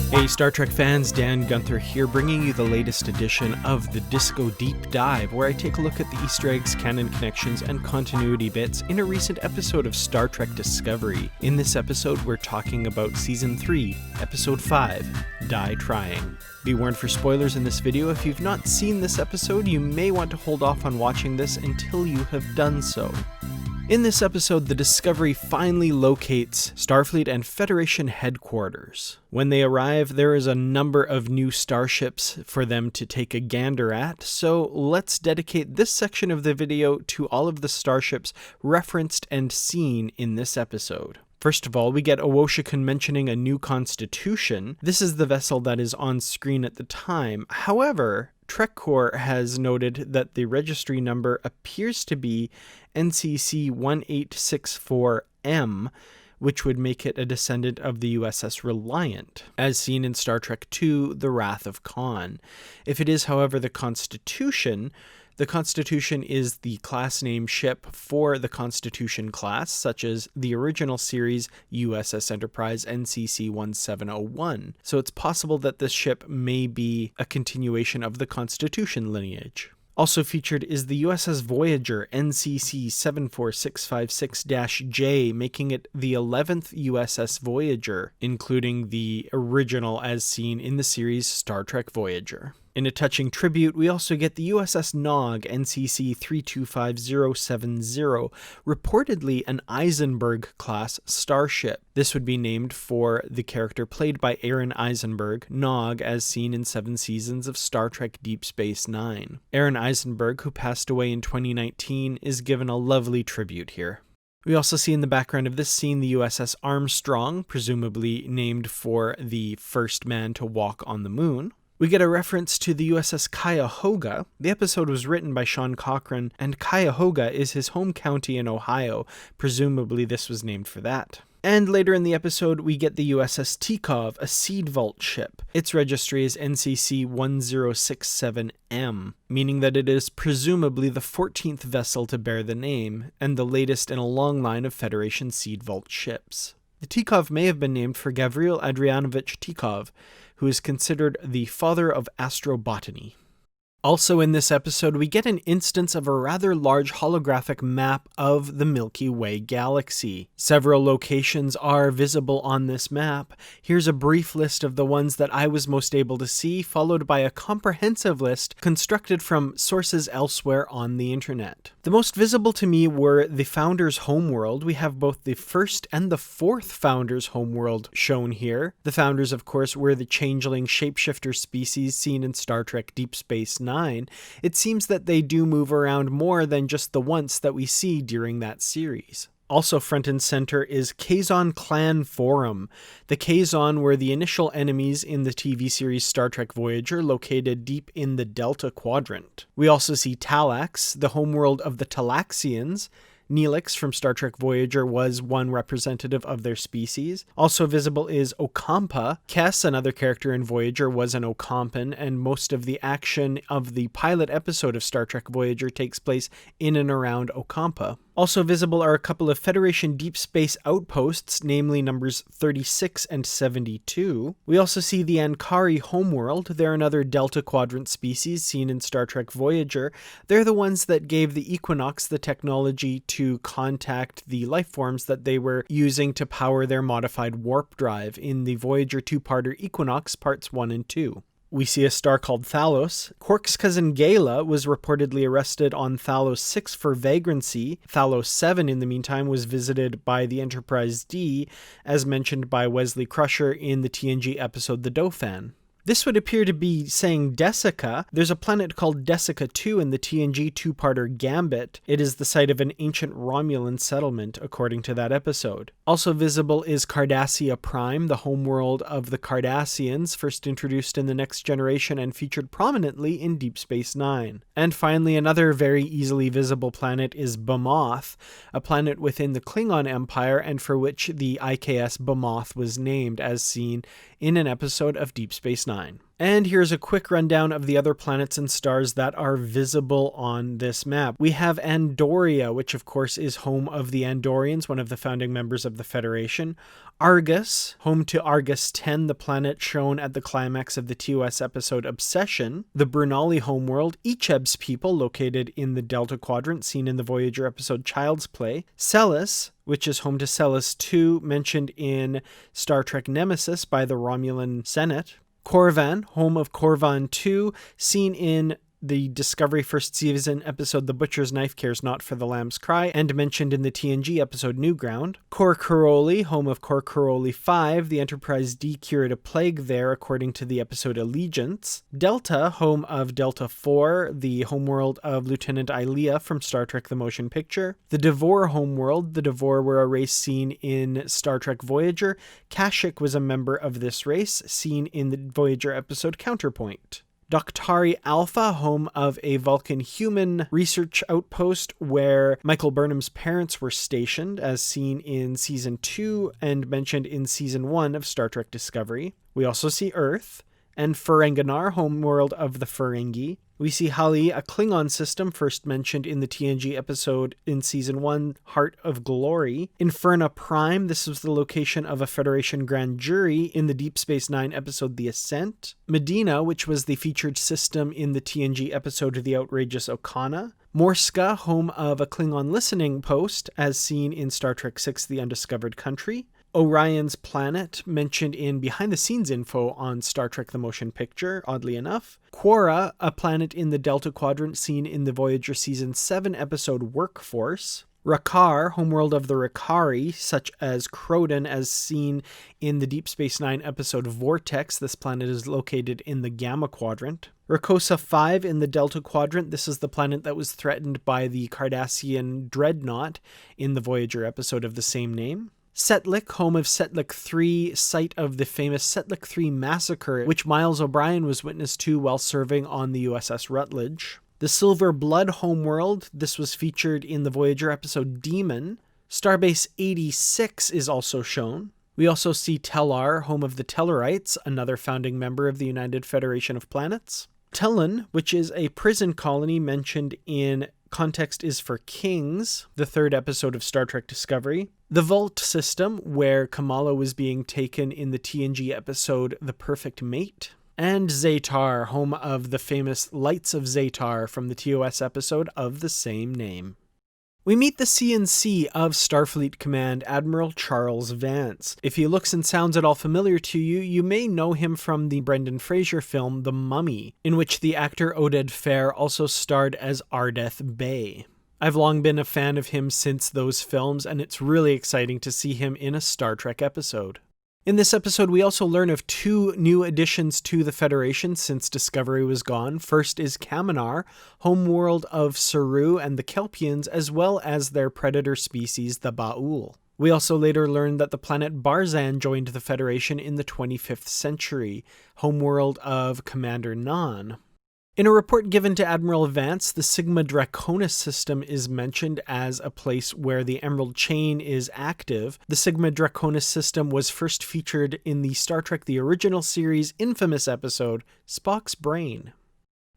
Hey Star Trek fans, Dan Gunther here, bringing you the latest edition of the Disco Deep Dive, where I take a look at the Easter eggs, canon connections, and continuity bits in a recent episode of Star Trek Discovery. In this episode, we're talking about Season 3, Episode 5, Die Trying. Be warned for spoilers in this video. If you've not seen this episode, you may want to hold off on watching this until you have done so. In this episode, the Discovery finally locates Starfleet and Federation headquarters. When they arrive, there is a number of new starships for them to take a gander at, so let's dedicate this section of the video to all of the starships referenced and seen in this episode. First of all, we get Owoshikun mentioning a new constitution. This is the vessel that is on screen at the time. However, TrekCore has noted that the registry number appears to be NCC 1864M, which would make it a descendant of the USS Reliant, as seen in Star Trek II, The Wrath of Khan. If it is, however, the Constitution is the class name ship for the Constitution class, such as the original series USS Enterprise NCC 1701. So it's possible that this ship may be a continuation of the Constitution lineage. Also featured is the USS Voyager NCC 74656-J, making it the 11th USS Voyager, including the original as seen in the series Star Trek Voyager. In a touching tribute, we also get the USS Nog NCC 325070, reportedly an Eisenberg-class starship. This would be named for the character played by Aaron Eisenberg, Nog, as seen in 7 seasons of Star Trek Deep Space Nine. Aaron Eisenberg, who passed away in 2019, is given a lovely tribute here. We also see in the background of this scene the USS Armstrong, presumably named for the first man to walk on the moon. We get a reference to the USS Cuyahoga. The episode was written by Sean Cochran, and Cuyahoga is his home county in Ohio. Presumably this was named for that. And later in the episode, we get the USS Tikov, a seed vault ship. Its registry is NCC 1067M, meaning that it is presumably the 14th vessel to bear the name, and the latest in a long line of Federation seed vault ships. The Tikov may have been named for Gavril Adrianovich Tikov, who is considered the father of astrobotany. Also in this episode, we get an instance of a rather large holographic map of the Milky Way galaxy. Several locations are visible on this map. Here's a brief list of the ones that I was most able to see, followed by a comprehensive list constructed from sources elsewhere on the internet. The most visible to me were the Founder's homeworld. We have both the first and the fourth Founder's homeworld shown here. The Founders, of course, were the changeling shapeshifter species seen in Star Trek Deep Space Nine. It seems that they do move around more than just the once that we see during that series. Also front and center is Kazon Clan Forum. The Kazon were the initial enemies in the TV series Star Trek Voyager, located deep in the Delta Quadrant. We also see Talax, the homeworld of the Talaxians. Neelix from Star Trek Voyager was one representative of their species. Also visible is Okampa. Kes, another character in Voyager, was an Okampan, and most of the action of the pilot episode of Star Trek Voyager takes place in and around Okampa. Also visible are a couple of Federation deep space outposts, namely numbers 36 and 72. We also see the Ankari homeworld. They're another Delta Quadrant species seen in Star Trek Voyager. They're the ones that gave the Equinox the technology to contact the life forms that they were using to power their modified warp drive in the Voyager two-parter Equinox Parts 1 and 2. We see a star called Thalos. Quark's cousin Gala was reportedly arrested on Thalos 6 for vagrancy. Thalos 7, in the meantime, was visited by the Enterprise D, as mentioned by Wesley Crusher in the TNG episode The Dauphin. This would appear to be saying Desica. There's a planet called Desica 2 in the TNG two-parter Gambit. It is the site of an ancient Romulan settlement, according to that episode. Also visible is Cardassia Prime, the homeworld of the Cardassians, first introduced in The Next Generation and featured prominently in Deep Space Nine. And finally, another very easily visible planet is Bamoth, a planet within the Klingon Empire and for which the IKS Bamoth was named, as seen in an episode of Deep Space Nine. 9. And here's a quick rundown of the other planets and stars that are visible on this map. We have Andoria, which of course is home of the Andorians, one of the founding members of the Federation. Argus, home to Argus 10, the planet shown at the climax of the TOS episode Obsession. The Brunali homeworld, Icheb's people, located in the Delta Quadrant, seen in the Voyager episode Child's Play. Celis, which is home to Celis 2, mentioned in Star Trek Nemesis by the Romulan Senate. Korvan, home of Korvan 2, seen in the Discovery first season episode The Butcher's Knife Cares Not for the Lamb's Cry, and mentioned in the TNG episode Newground. Korkaroli, home of Korkaroli 5, the Enterprise D cured a plague there according to the episode Allegiance. Delta, home of Delta 4, the homeworld of Lieutenant Ilea from Star Trek The Motion Picture. The Devore homeworld, the Devore were a race seen in Star Trek Voyager. Kashyyyk was a member of this race, seen in the Voyager episode Counterpoint. Doctari Alpha, home of a Vulcan human research outpost where Michael Burnham's parents were stationed, as seen in Season 2 and mentioned in Season 1 of Star Trek Discovery. We also see Earth, and Ferenginar, homeworld of the Ferengi. We see Hali, a Klingon system first mentioned in the TNG episode in Season 1, Heart of Glory. Inferna Prime, this was the location of a Federation grand jury in the Deep Space Nine episode The Ascent. Medina, which was the featured system in the TNG episode The Outrageous Okana. Morska, home of a Klingon listening post, as seen in Star Trek VI The Undiscovered Country. Orion's planet, mentioned in behind-the-scenes info on Star Trek The Motion Picture, oddly enough. Quora, a planet in the Delta Quadrant seen in the Voyager Season 7 episode Workforce. Rakar, homeworld of the Rakari, such as Croden, as seen in the Deep Space Nine episode Vortex. This planet is located in the Gamma Quadrant. Rakosa 5 in the Delta Quadrant. This is the planet that was threatened by the Cardassian Dreadnought in the Voyager episode of the same name. Setlik, home of Setlik 3, site of the famous Setlik 3 massacre, which Miles O'Brien was witness to while serving on the USS Rutledge. The Silver Blood homeworld, this was featured in the Voyager episode Demon. Starbase 86 is also shown. We also see Tellar, home of the Tellarites, another founding member of the United Federation of Planets. Tellin, which is a prison colony mentioned in Context is for Kings, the third episode of Star Trek Discovery. The Vault system, where Kamala was being taken in the TNG episode The Perfect Mate. And Zatar, home of the famous Lights of Zatar from the TOS episode of the same name. We meet the CNC of Starfleet Command, Admiral Charles Vance. If he looks and sounds at all familiar to you, you may know him from the Brendan Fraser film The Mummy, in which the actor Oded Fehr also starred as Ardeth Bay. I've long been a fan of him since those films, and it's really exciting to see him in a Star Trek episode. In this episode, we also learn of two new additions to the Federation since Discovery was gone. First is Kaminar, homeworld of Saru and the Kelpians, as well as their predator species, the Ba'ul. We also later learn that the planet Barzan joined the Federation in the 25th century, homeworld of Commander Nan. In a report given to Admiral Vance, the Sigma Draconis system is mentioned as a place where the Emerald Chain is active. The Sigma Draconis system was first featured in the Star Trek The Original Series infamous episode, Spock's Brain.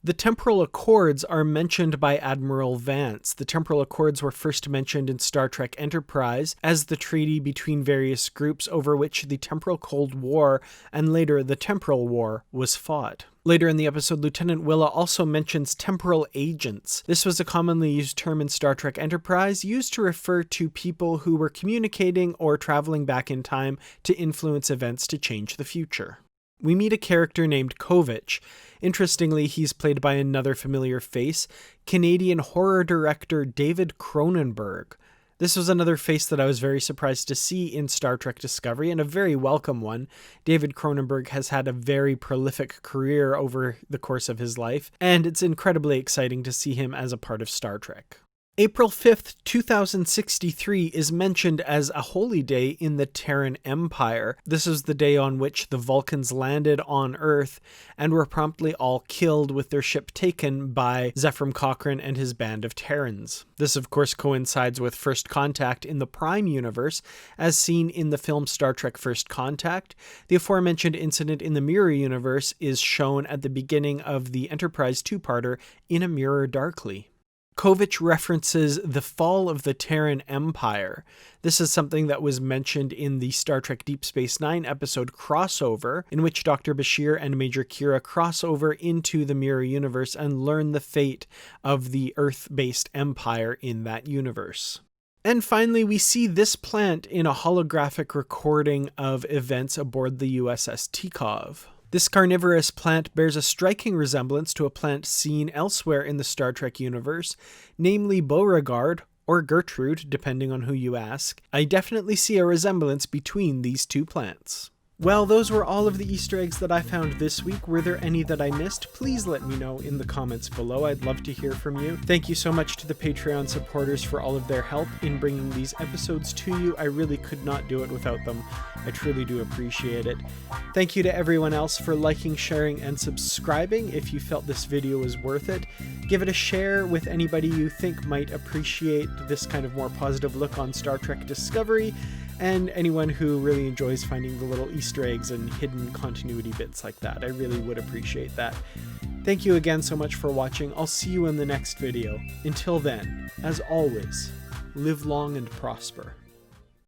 The Temporal Accords are mentioned by Admiral Vance. The Temporal Accords were first mentioned in Star Trek Enterprise as the treaty between various groups over which the Temporal Cold War and later the Temporal War was fought. Later in the episode, Lieutenant Willa also mentions temporal agents. This was a commonly used term in Star Trek Enterprise, used to refer to people who were communicating or traveling back in time to influence events to change the future. We meet a character named Kovich. Interestingly, he's played by another familiar face, Canadian horror director David Cronenberg. This was another face that I was very surprised to see in Star Trek Discovery, and a very welcome one. David Cronenberg has had a very prolific career over the course of his life, and it's incredibly exciting to see him as a part of Star Trek. April 5th, 2063 is mentioned as a holy day in the Terran Empire. This is the day on which the Vulcans landed on Earth and were promptly all killed with their ship taken by Zefram Cochrane and his band of Terrans. This of course coincides with First Contact in the Prime universe, as seen in the film Star Trek First Contact. The aforementioned incident in the Mirror universe is shown at the beginning of the Enterprise two-parter In a Mirror Darkly. Kovich references the fall of the Terran Empire. This is something that was mentioned in the Star Trek Deep Space Nine episode Crossover, in which Dr. Bashir and Major Kira cross over into the Mirror universe and learn the fate of the Earth-based empire in that universe. And finally, we see this plant in a holographic recording of events aboard the USS Tikov. This carnivorous plant bears a striking resemblance to a plant seen elsewhere in the Star Trek universe, namely Beauregard, or Gertrude, depending on who you ask. I definitely see a resemblance between these two plants. Well, those were all of the Easter eggs that I found this week. Were there any that I missed? Please let me know in the comments below. I'd love to hear from you. Thank you so much to the Patreon supporters for all of their help in bringing these episodes to you. I really could not do it without them. I truly do appreciate it. Thank you to everyone else for liking, sharing, and subscribing. If you felt this video was worth it, give it a share with anybody you think might appreciate this kind of more positive look on Star Trek Discovery, and anyone who really enjoys finding the little Easter eggs and hidden continuity bits like that. I really would appreciate that. Thank you again so much for watching. I'll see you in the next video. Until then, as always, live long and prosper.